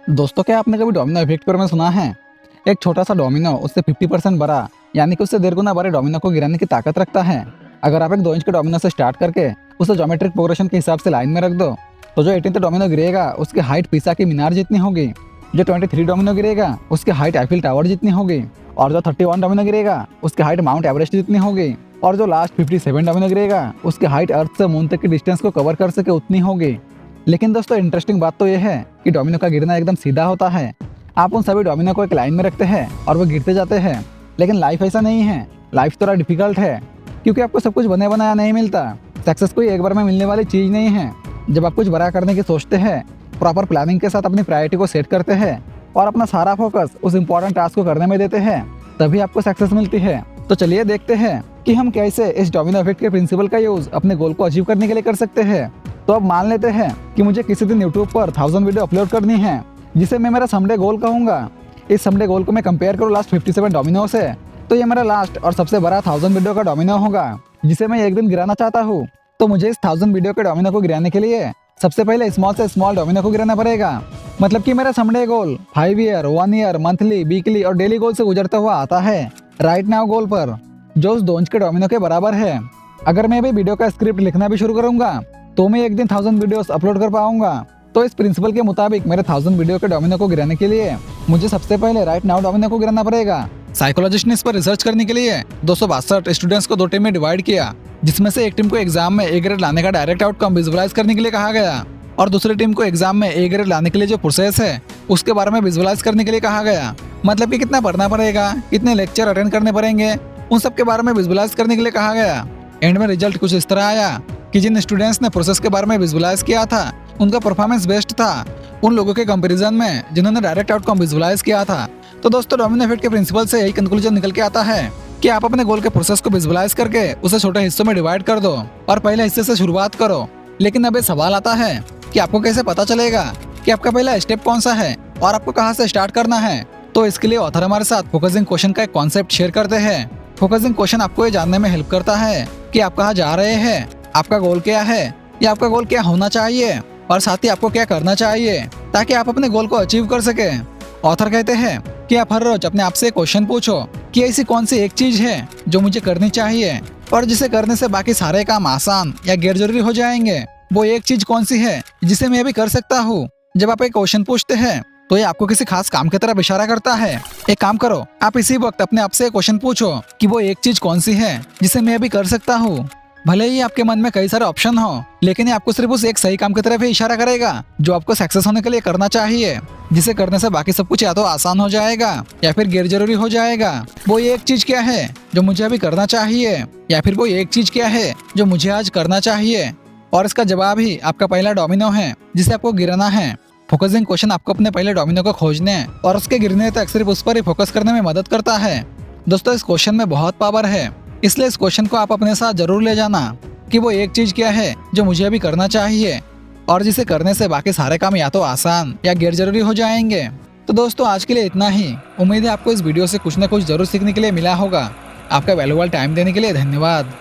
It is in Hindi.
दोस्तों, क्या आपने कभी डोमिनो इफेक्ट के बारे में सुना है? एक छोटा सा डोमिनो उससे 50% बड़ा यानी कि उससे 1.5 गुना बड़े डोमिनो को गिराने की ताकत रखता है। अगर आप एक 2 इंच के डोमिनो से स्टार्ट करके उसे ज्योमेट्रिक प्रोग्रेशन के हिसाब से लाइन में रख दो, तो जो 18th डोमिनो गिरेगा उसकी हाइट पीसा की मीनार जितनी होगी। जो 23 डोमिनो गिरेगा उसकी हाइट आईफिल टावर जितनी होगी। और जो 31 डोमिनो गिरेगा उसकी हाइट माउंट एवरेस्ट जितनी होगी। और जो लास्ट 57 डोमिनो गिरेगा उसकी हाइट अर्थ से मून तक की डिस्टेंस को कवर कर सके उतनी होगी। लेकिन दोस्तों, इंटरेस्टिंग बात तो यह है कि डोमिनो का गिरना एकदम सीधा होता है। आप उन सभी डोमिनो को एक लाइन में रखते हैं और वो गिरते जाते हैं। लेकिन लाइफ ऐसा नहीं है। लाइफ थोड़ा डिफिकल्ट है, क्योंकि आपको सब कुछ बने बनाया नहीं मिलता। सक्सेस कोई एक बार में मिलने वाली चीज़ नहीं है। जब आप कुछ बड़ा करने की सोचते हैं, प्रॉपर प्लानिंग के साथ अपनी प्रायोरिटी को सेट करते हैं और अपना सारा फोकस उस इम्पोर्टेंट टास्क को करने में देते हैं, तभी आपको सक्सेस मिलती है। तो चलिए देखते हैं कि हम कैसे इस डोमिनो इफेक्ट के प्रिंसिपल का यूज अपने गोल को अचीव करने के लिए कर सकते हैं। तो अब मान लेते हैं कि मुझे किसी दिन यूट्यूब पर 1000 वीडियो अपलोड करनी है, जिसे मैं मेरा समडे गोल कहूँगा। इस समडे गोल को मैं कंपेयर करूँ लास्ट 57 डोमिनो से, तो ये मेरा लास्ट और सबसे बड़ा 1000 वीडियो का डोमिनो होगा, जिसे मैं एक दिन गिराना चाहता हूँ। तो मुझे इस 1000 वीडियो के डोमिनो को गिराने के लिए सबसे पहले स्मॉल से स्मॉल डोमिनो को गिराना पड़ेगा। मतलब कि मेरा समडे गोल 5 ईयर, 1 ईयर, मंथली, वीकली और डेली गोल से गुजरता हुआ आता है राइट नाउ गोल पर, जो उस 2 इंच के डोमिनो के बराबर है। अगर मैं भी वीडियो का स्क्रिप्ट लिखना भी शुरू करूंगा, तो मैं एक दिन 1000 वीडियोस अपलोड कर पाऊंगा। तो इस प्रिंसिपल के मुताबिक मेरे 1000 वीडियो के डोमिनो को गिराने के लिए मुझे सबसे पहले राइट नाउ डोमिनो को गिराना पड़ेगा। साइकोलॉजिस्ट ने इस पर रिसर्च करने के लिए 262 स्टूडेंट्स को 2 टीम में डिवाइड किया, जिसमें से एक टीम को एग्जाम में ए ग्रेड लाने का डायरेक्ट आउटकम विजुअलाइज करने के लिए कहा गया, और दूसरी टीम को एग्जाम में ए ग्रेड लाने के लिए जो प्रोसेस है उसके बारे में विजुअलाइज करने के लिए कहा गया। मतलब कि कितना पढ़ना पड़ेगा, कितने लेक्चर अटेंड करने पड़ेंगे, उन सब के बारे में विजुअलाइज करने के लिए कहा गया। एंड में रिजल्ट कुछ इस तरह आया कि जिन स्टूडेंट्स ने प्रोसेस के बारे में विजुअलाइज किया था, उनका परफॉर्मेंस बेस्ट था उन लोगों के कंपैरिजन में जिन्होंने डायरेक्ट आउटकम विजुअलाइज किया था। तो दोस्तों, डोमिनो इफेक्ट के प्रिंसिपल से यही कंक्लूजन निकल के आता है कि आप अपने गोल के प्रोसेस को विजुअलाइज करके उसे छोटे हिस्सों में डिवाइड कर दो और पहले हिस्से से शुरुआत करो। लेकिन अब ये सवाल आता है कि आपको कैसे पता चलेगा कि आपका पहला स्टेप कौन सा है और आपको कहाँ से स्टार्ट करना है। तो इसके लिए ऑथर हमारे साथ फोकसिंग क्वेश्चन का एक कॉन्सेप्ट शेयर करते हैं। फोकसिंग क्वेश्चन आपको ये जानने में हेल्प करता है कि आप कहाँ जा रहे हैं, आपका गोल क्या है या आपका गोल क्या होना चाहिए, और साथ ही आपको क्या करना चाहिए ताकि आप अपने गोल को अचीव कर सके। ऑथर कहते हैं कि आप हर रोज अपने आप से क्वेश्चन पूछो कि ऐसी कौन सी एक चीज है जो मुझे करनी चाहिए और जिसे करने से बाकी सारे काम आसान या गैर जरूरी हो जाएंगे। वो एक चीज कौन सी है जिसे मैं भी कर सकता हूँ। जब आप एक क्वेश्चन पूछते हैं तो ये आपको किसी खास काम की तरफ इशारा करता है। एक काम करो, आप इसी वक्त अपने आप से क्वेश्चन पूछो कि वो एक चीज कौन सी है जिसे मैं भी कर सकता हूँ। भले ही आपके मन में कई सारे ऑप्शन हो, लेकिन ये आपको सिर्फ उस एक सही काम की तरफ ही इशारा करेगा जो आपको सक्सेस होने के लिए करना चाहिए, जिसे करने से बाकी सब कुछ या तो आसान हो जाएगा या फिर गैर जरूरी हो जाएगा। वो एक चीज क्या है जो मुझे अभी करना चाहिए, या फिर वो एक चीज क्या है जो मुझे आज करना चाहिए। और इसका जवाब ही आपका पहला डोमिनो है जिसे आपको गिराना है। फोकसिंग क्वेश्चन आपको अपने पहले डोमिनो को खोजने और उसके गिरने तक सिर्फ उस पर ही फोकस करने में मदद करता है। दोस्तों, इस क्वेश्चन में बहुत पावर है, इसलिए इस क्वेश्चन को आप अपने साथ जरूर ले जाना कि वो एक चीज क्या है जो मुझे अभी करना चाहिए और जिसे करने से बाकी सारे काम या तो आसान या गैर जरूरी हो जाएंगे। तो दोस्तों, आज के लिए इतना ही। उम्मीद है आपको इस वीडियो से कुछ ना कुछ जरूर सीखने के लिए मिला होगा। आपका वैल्यूएबल टाइम देने के लिए धन्यवाद।